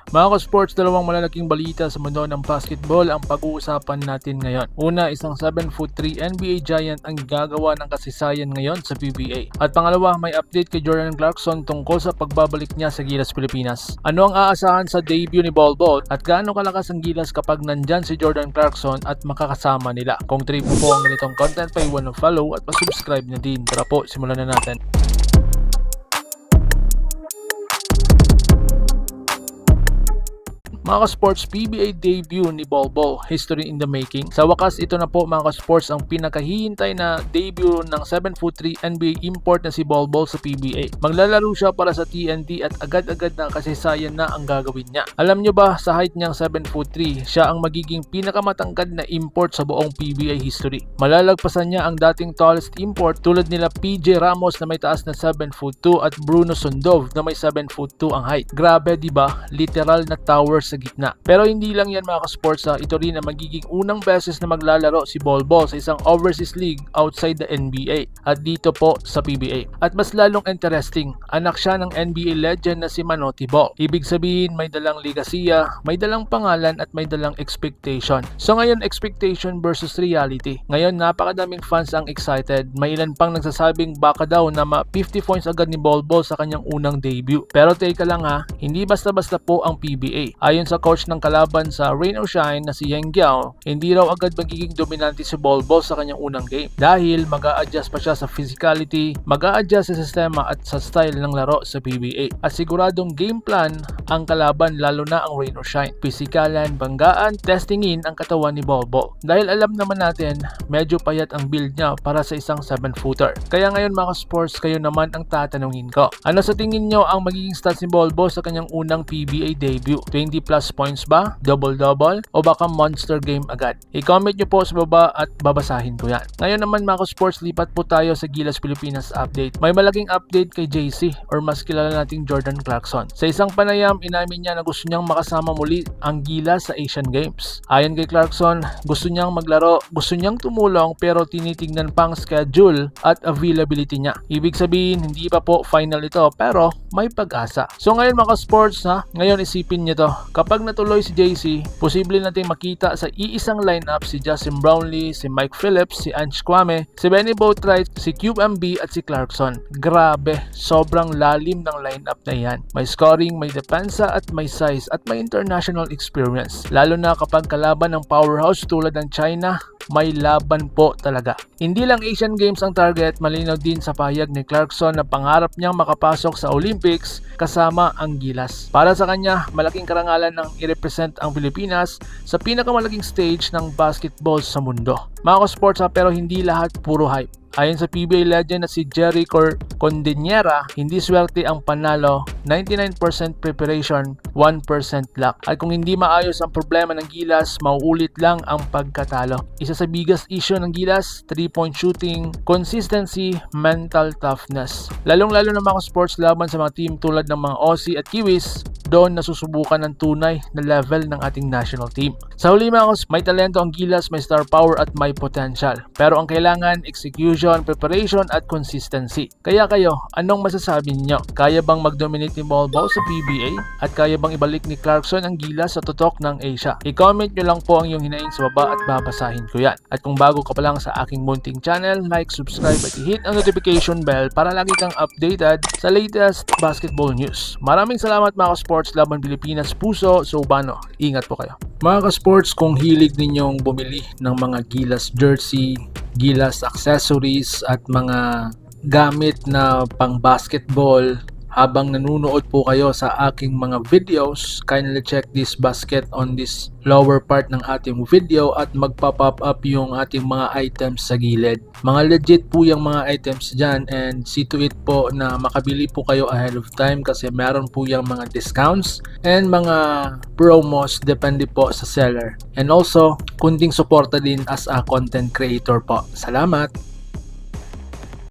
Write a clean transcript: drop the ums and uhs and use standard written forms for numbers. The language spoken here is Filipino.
Mga ka-sports, dalawang malalaking balita sa mundo ng basketball ang pag-uusapan natin ngayon. Una, isang 7'3" NBA Giant ang gagawa ng kasaysayan ngayon sa PBA. At pangalawa, may update kay Jordan Clarkson tungkol sa pagbabalik niya sa Gilas Pilipinas. Ano ang aasahan sa debut ni Bol Bol at gaano kalakas ang Gilas kapag nandyan si Jordan Clarkson at makakasama nila? Kung trip mo po ang ganitong content, paiwan ng follow at pa-subscribe na din. Tara po, simulan na natin. Mga ka-sports, PBA debut ni Bol Bol, history in the making. Sa wakas, ito na po mga ka-sports ang pinakahihintay na debut ng 7'3" NBA import na si Bol Bol sa PBA. Maglalaro siya para sa TNT at agad-agad na kasaysayan na ang gagawin niya. Alam nyo ba, sa height niyang 7'3", siya ang magiging pinakamatangkad na import sa buong PBA history. Malalagpasan niya ang dating tallest import tulad nila PJ Ramos na may taas na 7'2" at Bruno Sondov na may 7'2" ang height. Grabe, diba? Literal na tower sa gitna. Pero hindi lang yan mga ka-sports, ito rin ang magiging unang beses na maglalaro si Bol Bol sa isang overseas league outside the NBA at dito po sa PBA. At mas lalong interesting, anak siya ng NBA legend na si Manotti Ball. Ibig sabihin may dalang ligasiya, may dalang pangalan at may dalang expectation. So ngayon, expectation versus reality. Ngayon, napakadaming fans ang excited. May ilan pang nagsasabing baka daw na 50 points agad ni Bol Bol sa kanyang unang debut. Pero teka lang hindi basta-basta po ang PBA. Ayon sa coach ng kalaban sa Rain or Shine na si Yang Giao, hindi raw agad magiging dominante si Bol Bol sa kanyang unang game dahil mag-a-adjust pa siya sa physicality, mag-a-adjust sa sistema at sa style ng laro sa PBA. At siguradong game plan ang kalaban lalo na ang Rain or Shine. Pisikalan, banggaan, testingin ang katawan ni Bol Bol. Dahil alam naman natin, medyo payat ang build niya para sa isang 7-footer. Kaya ngayon mga sports, kayo naman ang tatanungin ko. Ano sa tingin nyo ang magiging stats ni Bol Bol sa kanyang unang PBA debut? 20 plus points ba? Double-double? O baka monster game agad? I-comment nyo po sa baba at babasahin ko yan. Ngayon naman mga sports, lipat po tayo sa Gilas Pilipinas update. May malaking update kay JC or mas kilala nating Jordan Clarkson. Sa isang panayam, inamin niya na gusto niyang makasama muli ang Gilas sa Asian Games. Ayon kay Clarkson, gusto niyang maglaro, gusto niyang tumulong pero tinitingnan pang schedule at availability niya. Ibig sabihin, hindi pa po final ito pero may pag-asa. So ngayon mga sports, ngayon isipin niyo to. Kapag natuloy si JC, posible nating makita sa iisang lineup si Justin Brownlee, si Mike Phillips, si Ange Kwame, si Benny Boatwright, si QMB at si Clarkson. Grabe, sobrang lalim ng lineup na yan. May scoring, may depensa at may size at may international experience. Lalo na kapag kalaban ng powerhouse tulad ng China, may laban po talaga. Hindi lang Asian Games ang target, malinaw din sa pahayag ni Clarkson na pangarap niyang makapasok sa Olympics kasama ang Gilas. Para sa kanya, malaking karangalan ng i-represent ang Pilipinas sa pinakamalaking stage ng basketball sa mundo. Mga ka-sports pero hindi lahat puro hype. Ayon sa PBA legend na si Jerry Condeniera, hindi swerte ang panalo, 99% preparation, 1% luck. At kung hindi maayos ang problema ng Gilas, mauulit lang ang pagkatalo. Isa sa biggest issue ng Gilas, 3-point shooting, consistency, mental toughness. Lalong-lalo na mga sports laban sa mga team tulad ng mga Aussie at Kiwis, doon nasusubukan ng tunay na level ng ating national team. Sa huli mga may talento ang Gilas, may star power at may potential. Pero ang kailangan, execution, preparation at consistency. Kaya kayo, anong masasabi niyo? Kaya bang mag-dominate ni Bol Bol sa PBA? At kaya bang ibalik ni Clarkson ang Gilas sa tutok ng Asia? I-comment nyo lang po ang iyong hinaing sa baba at babasahin ko yan. At kung bago ka pa lang sa aking munting channel, like, subscribe at i-hit ang notification bell para lagi kang updated sa latest basketball news. Maraming salamat mga ka-sports, laban Pilipinas, puso, Sobano. Ingat po kayo. Mga ka-sports, kung hilig ninyong bumili ng mga Gilas jersey, Gilas accessories at mga gamit na pang basketball, habang nanonood po kayo sa aking mga videos, kindly check this basket on this lower part ng ating video at magpa-pop up yung ating mga items sa gilid. Mga legit po yung mga items dyan and see to it po na makabili po kayo ahead of time kasi meron po yung mga discounts and mga promos depende po sa seller. And also, kunting suporta din as a content creator po. Salamat!